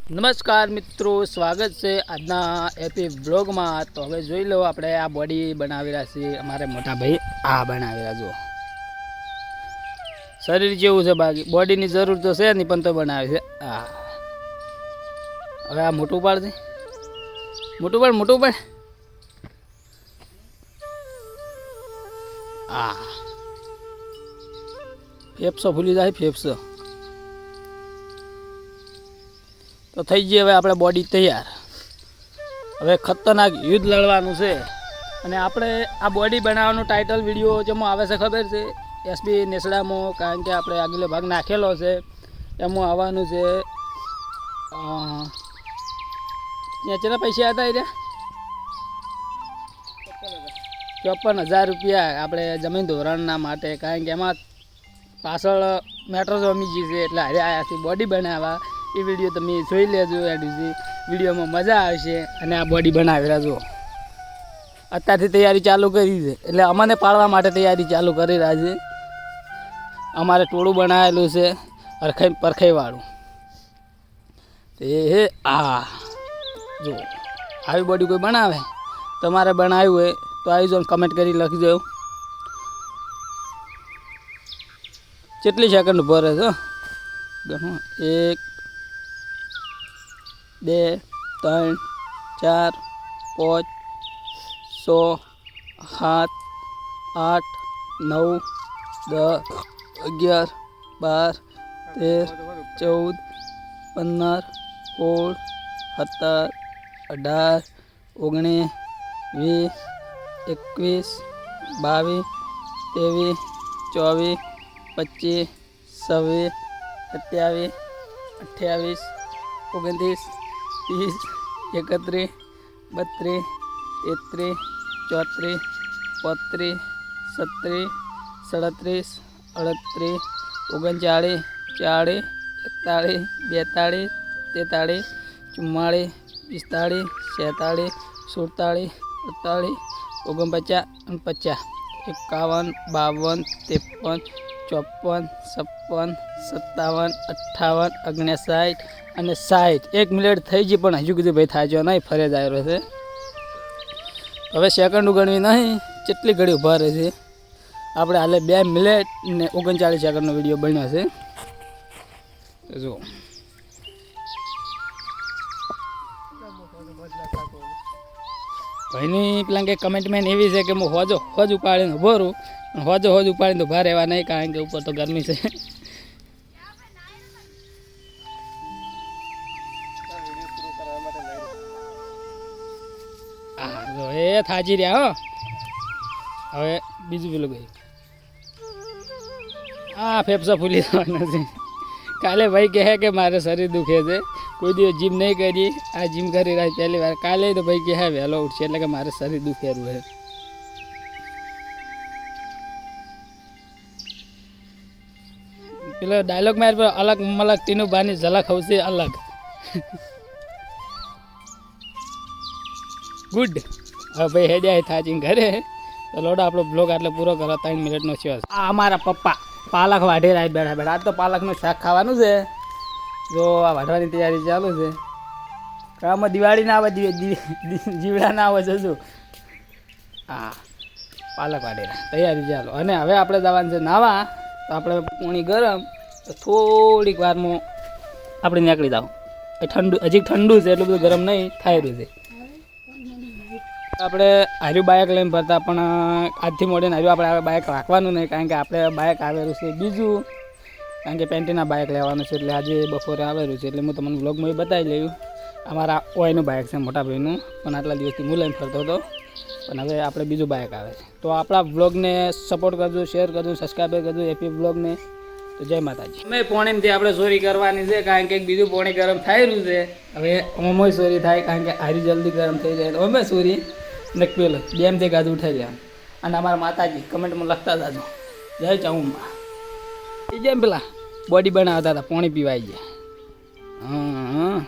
નમસ્કાર મિત્રો, સ્વાગત છે આજના એપી બ્લોગમાં। તો હવે જોઈ લો, આપણે આ બોડી બનાવી રહ્યા છીએ। અમારે મોટા ભાઈ આ બનાવી રહ્યા, જો શરીર જેવું છે, બાકી બોડીની જરૂર તો છે નહીં, પણ તો બનાવે છે। આ હવે આ મોટું પાડ છે, મોટું પાડ આ ફેફસો ફૂલી જાય, ફેફસો તો થઈ ગઈ। હવે આપણે બોડી તૈયાર। હવે ખતરનાક યુદ્ધ લડવાનું છે। અને આપણે આ બોડી બનાવવાનું ટાઇટલ વિડીયો જેમાં આવે છે ખબર છે, એસબી નેસડામાં, કારણ કે આપણે આગલો ભાગ નાખેલો છે, એમાં આવવાનું છે। ત્યાં કેટલા પૈસા હતા એ 54,000 રૂપિયા આપણે જમીન ધોરણના માટે, કારણ કે એમાં પાછળ મેટ્રો જમી ગઈ છે, એટલે હવે આયાથી બોડી બનાવવા। એ વિડીયો તમે જોઈ લેજો, એડુજી વિડીયોમાં મજા આવશે। અને આ બોડી બનાવેલા જો અત્યારથી તૈયારી ચાલુ કરી છે, એટલે અમને પાડવા માટે તૈયારી ચાલુ કરી રહ્યા છે। અમારે ટોળું બનાવેલું છે પરખાઈવાળું। તો એ આ જો આવી બોડી કોઈ બનાવે, તમારે બનાવ્યું હોય તો આવી જાઓ, કમેન્ટ કરી લખજો કેટલી સેકન્ડ ભરે છે। 1 2 3 4 5 6 7 8 9 10 11 12 13 14 15 16 17 18 19 20 21 22 23 25 26 27 28 29 30 31 32 33 34 35 36 37 38 39 40 41 42 43 44 45 46 47 48 49 50 51 52 53 54 56 57 58 59 અને 60। 1 મિનિટ થઈ ગઈ, પણ હજુ કીધું ભાઈ થાજો નહીં, ફરે જ આવ્યો છે। હવે સેકન્ડ ગણવી નહીં, કેટલી ઘડી ઉભા રહે છે। આપણે હાલે 2 મિનિટ ને 39 સેકન્ડનો વિડીયો બન્યો છે, જો ભાઈની પેલા કે કમેન્ટમેન્ટ એવી છે કે હું હોજ ઉપાડીને ઉભો રહું, હોજ ઉપાડીને ઉભા રહેવા નહીં, કારણ કે ઉપર તો ગરમી છે। હા જો એ થાજી રહ્યા હો। હવે બીજું પેલું ગઈ, હા ફેફસા ફૂલી જવાના છે। કાલે ભાઈ કહે કે મારે શરીર દુખે છે, કોઈ દિવસ જીમ નહીં કરી, આ જીમ કરી રહ્યા પહેલી વાર। કાલે તો ભાઈ કહે વહેલો ઉઠશે, એટલે કે મારે શરીર દુખેલું છે। પેલો ડાયલોગ માર પર અલગ મલક તીનું બાની ઝલક આવશે અલગ। ગુડ। હવે ભાઈ હેડ્યા થાચીને ઘરે, તો લોડો આપણો બ્લોગ આટલે પૂરો કરો, 3 મિનિટનો છે। આ અમારા પપ્પા પાલક વાઢી રહ્યા બેઠા આજ તો પાલકનું શાક ખાવાનું છે, જો આ વાઢવાની તૈયારી ચાલુ છે। આમાં દિવાળી ના આવે, જીવડા ના આવે, જજો હા પાલક વાઢી રહ્યા, તૈયારી ચાલો। અને હવે આપણે જવાનું છે નાવા, તો આપણે પાણી ગરમ, તો થોડીક વારમાં આપણે નીકળી જાવ। ઠંડુ હજી ઠંડુ છે, એટલું બધું ગરમ નહીં થાય રહ્યું છે। આપણે હાર્યું બાઇક લઈને ફરતા, પણ આજથી મોડીને હાર્યું આપણે બાઇક રાખવાનું નહીં, કારણ કે આપણે બાઇક આવેલું છે બીજું, કારણ કે પેન્ટીના બાઇક લેવાનું છે, એટલે આજે બપોરે આવેલું છે, એટલે હું તમને વ્લોગમાં એ બતાવી લઉં। અમારા ઓયનું બાઇક છે, મોટા ભાઈનું, પણ આટલા દિવસથી હું લઈને ફરતો હતો, પણ હવે આપણે બીજું બાઇક આવે છે। તો આપણા વ્લોગને સપોર્ટ કરજો, શેર કરજો, સબસ્ક્રાઈબ કરજો એપી વ્લોગને। તો જય માતાજી। અમે પોણીથી આપણે ચોરી કરવાની છે, કારણ કે બીજું પોણી ગરમ થઈ રહ્યું છે। હવે અમોય ચોરી થાય, કારણ કે હારી જલ્દી ગરમ થઈ જાય, તો અમે ચોરી નક્કી લો બેમથી ગાજુ ઉઠાઈ લેવાનું। અને અમારા માતાજી કમેન્ટમાં લખતા જાજો, જય ચાઉમાં। એ જેમ પેલા બોડી બનાવતા હતા, પાણી પીવાઈ જાય। હા